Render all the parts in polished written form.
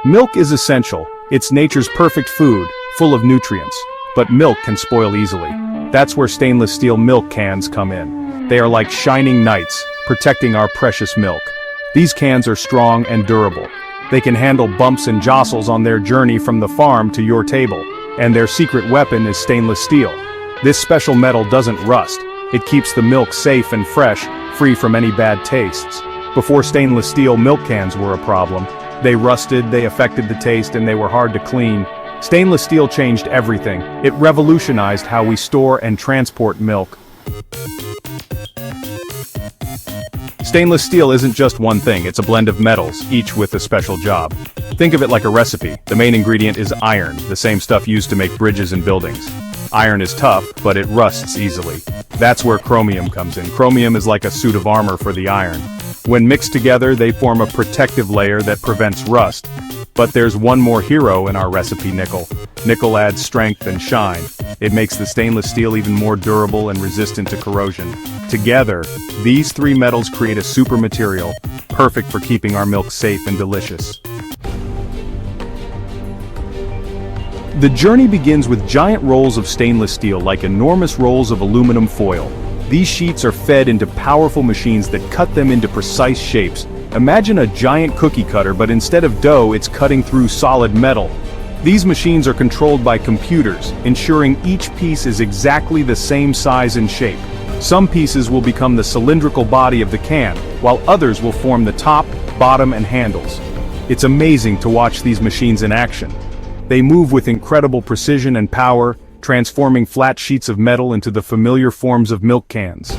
Milk is essential. It's nature's perfect food, full of nutrients. But milk can spoil easily. That's where stainless steel milk cans come in. They are like shining knights, protecting our precious milk. These cans are strong and durable. They can handle bumps and jostles on their journey from the farm to your table. And their secret weapon is stainless steel. This special metal doesn't rust. It keeps the milk safe and fresh, free from any bad tastes. Before stainless steel milk cans were a problem, they rusted, they affected the taste, and they were hard to clean. Stainless steel changed everything. It revolutionized how we store and transport milk. Stainless steel isn't just one thing, it's a blend of metals, each with a special job. Think of it like a recipe. The main ingredient is iron, the same stuff used to make bridges and buildings. Iron is tough, but it rusts easily. That's where chromium comes in. Chromium is like a suit of armor for the iron. When mixed together, they form a protective layer that prevents rust. But there's one more hero in our recipe: nickel. Nickel adds strength and shine. It makes the stainless steel even more durable and resistant to corrosion. Together, these three metals create a super material, perfect for keeping our milk safe and delicious. The journey begins with giant rolls of stainless steel, like enormous rolls of aluminum foil. These sheets are fed into powerful machines that cut them into precise shapes. Imagine a giant cookie cutter, but instead of dough, it's cutting through solid metal. These machines are controlled by computers, ensuring each piece is exactly the same size and shape. Some pieces will become the cylindrical body of the can, while others will form the top, bottom, and handles. It's amazing to watch these machines in action. They move with incredible precision and power, transforming flat sheets of metal into the familiar forms of milk cans.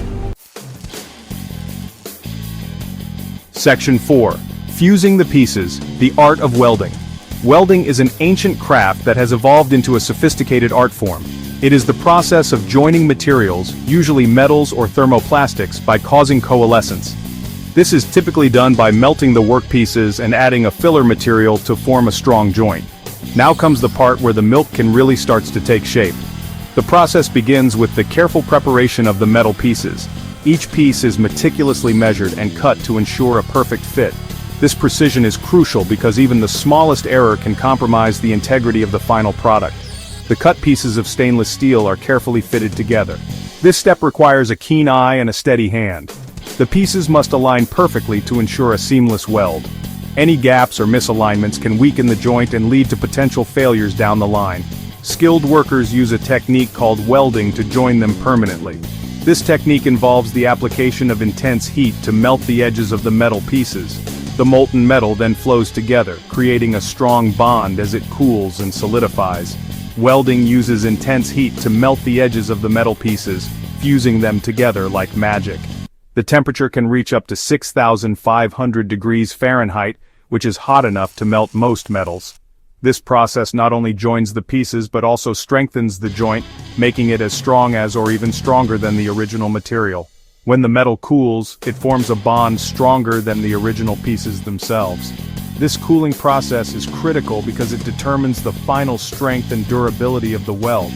Section 4. Fusing the pieces, the art of welding. Welding is an ancient craft that has evolved into a sophisticated art form. It is the process of joining materials, usually metals or thermoplastics, by causing coalescence. This is typically done by melting the workpieces and adding a filler material to form a strong joint. Now comes the part where the milk can really starts to take shape. The process begins with the careful preparation of the metal pieces. Each piece is meticulously measured and cut to ensure a perfect fit. This precision is crucial because even the smallest error can compromise the integrity of the final product. The cut pieces of stainless steel are carefully fitted together. This step requires a keen eye and a steady hand. The pieces must align perfectly to ensure a seamless weld. Any gaps or misalignments can weaken the joint and lead to potential failures down the line. Skilled workers use a technique called welding to join them permanently. This technique involves the application of intense heat to melt the edges of the metal pieces. The molten metal then flows together, creating a strong bond as it cools and solidifies. Welding uses intense heat to melt the edges of the metal pieces, fusing them together like magic. The temperature can reach up to 6,500 degrees Fahrenheit, which is hot enough to melt most metals. This process not only joins the pieces but also strengthens the joint, making it as strong as or even stronger than the original material. When the metal cools, it forms a bond stronger than the original pieces themselves. This cooling process is critical because it determines the final strength and durability of the weld.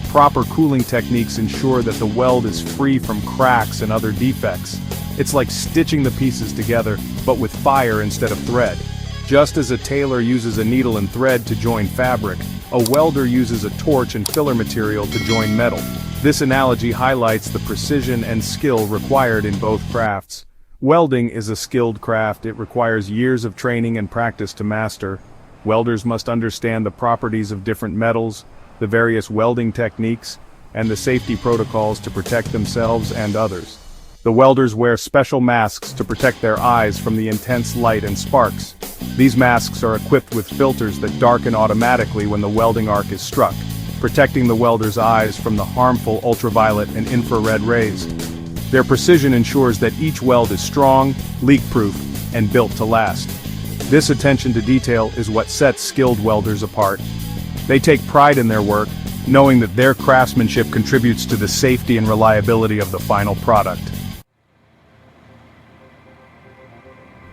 Proper cooling techniques ensure that the weld is free from cracks and other defects. It's like stitching the pieces together, but with fire instead of thread. Just as a tailor uses a needle and thread to join fabric, a welder uses a torch and filler material to join metal. This analogy highlights the precision and skill required in both crafts. Welding is a skilled craft. It requires years of training and practice to master. Welders must understand the properties of different metals, the various welding techniques, and the safety protocols to protect themselves and others. The welders wear special masks to protect their eyes from the intense light and sparks. These masks are equipped with filters that darken automatically when the welding arc is struck, protecting the welder's eyes from the harmful ultraviolet and infrared rays. Their precision ensures that each weld is strong, leak-proof, and built to last. This attention to detail is what sets skilled welders apart. They take pride in their work, knowing that their craftsmanship contributes to the safety and reliability of the final product.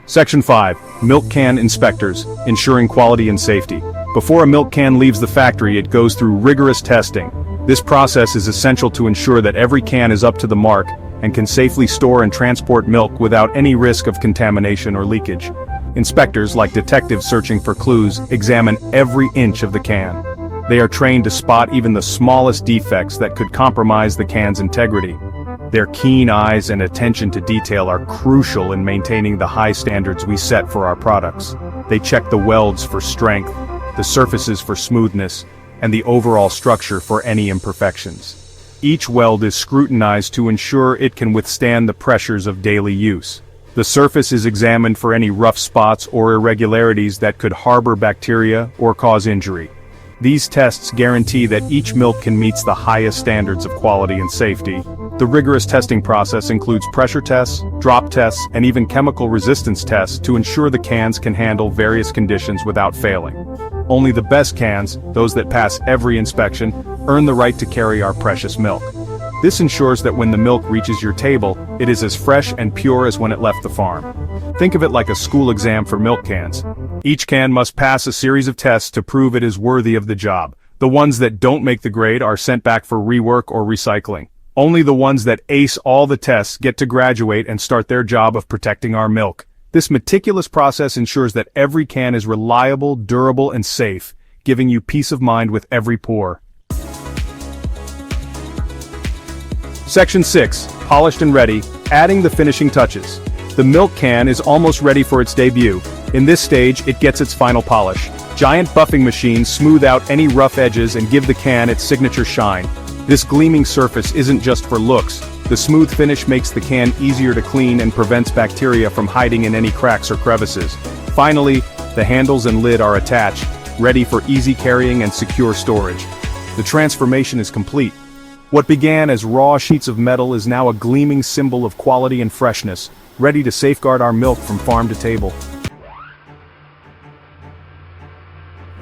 Section 5. Milk Can Inspectors, ensuring quality and safety. Before a milk can leaves the factory, it goes through rigorous testing. This process is essential to ensure that every can is up to the mark and can safely store and transport milk without any risk of contamination or leakage. Inspectors, like detectives searching for clues, examine every inch of the can. They are trained to spot even the smallest defects that could compromise the can's integrity. Their keen eyes and attention to detail are crucial in maintaining the high standards we set for our products. They check the welds for strength, the surfaces for smoothness, and the overall structure for any imperfections. Each weld is scrutinized to ensure it can withstand the pressures of daily use. The surface is examined for any rough spots or irregularities that could harbor bacteria or cause injury. These tests guarantee that each milk can meet the highest standards of quality and safety. The rigorous testing process includes pressure tests, drop tests, and even chemical resistance tests to ensure the cans can handle various conditions without failing. Only the best cans, those that pass every inspection, earn the right to carry our precious milk. This ensures that when the milk reaches your table, it is as fresh and pure as when it left the farm. Think of it like a school exam for milk cans. Each can must pass a series of tests to prove it is worthy of the job. The ones that don't make the grade are sent back for rework or recycling. Only the ones that ace all the tests get to graduate and start their job of protecting our milk. This meticulous process ensures that every can is reliable, durable, and safe, giving you peace of mind with every pour. Section 6. Polished and ready, adding the finishing touches. The milk can is almost ready for its debut. In this stage, it gets its final polish. Giant buffing machines smooth out any rough edges and give the can its signature shine. This gleaming surface isn't just for looks. The smooth finish makes the can easier to clean and prevents bacteria from hiding in any cracks or crevices. Finally, the handles and lid are attached, ready for easy carrying and secure storage. The transformation is complete. What began as raw sheets of metal is now a gleaming symbol of quality and freshness, ready to safeguard our milk from farm to table.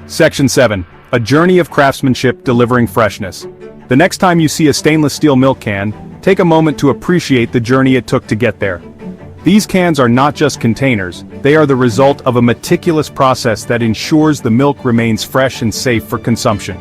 Section 7. A journey of craftsmanship delivering freshness. The next time you see a stainless steel milk can, take a moment to appreciate the journey it took to get there. These cans are not just containers, they are the result of a meticulous process that ensures the milk remains fresh and safe for consumption.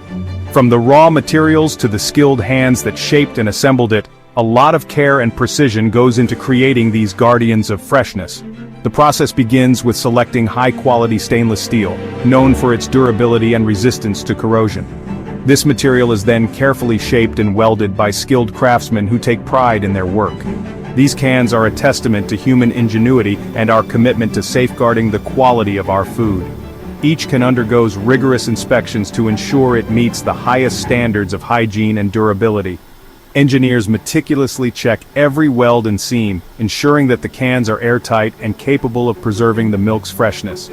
From the raw materials to the skilled hands that shaped and assembled it, a lot of care and precision goes into creating these guardians of freshness. The process begins with selecting high-quality stainless steel, known for its durability and resistance to corrosion. This material is then carefully shaped and welded by skilled craftsmen who take pride in their work. These cans are a testament to human ingenuity and our commitment to safeguarding the quality of our food. Each can undergo rigorous inspections to ensure it meets the highest standards of hygiene and durability. Engineers meticulously check every weld and seam, ensuring that the cans are airtight and capable of preserving the milk's freshness.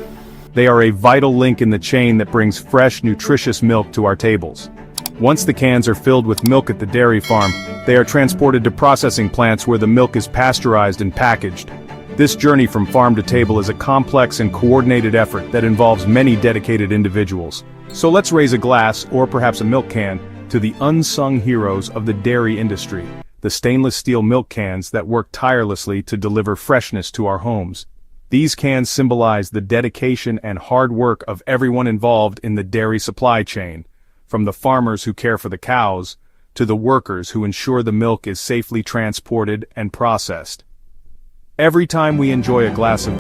They are a vital link in the chain that brings fresh, nutritious milk to our tables. Once the cans are filled with milk at the dairy farm, they are transported to processing plants where the milk is pasteurized and packaged. This journey from farm to table is a complex and coordinated effort that involves many dedicated individuals. So let's raise a glass, or perhaps a milk can, to the unsung heroes of the dairy industry, the stainless steel milk cans that work tirelessly to deliver freshness to our homes. These cans symbolize the dedication and hard work of everyone involved in the dairy supply chain, from the farmers who care for the cows, to the workers who ensure the milk is safely transported and processed. Every time we enjoy a glass of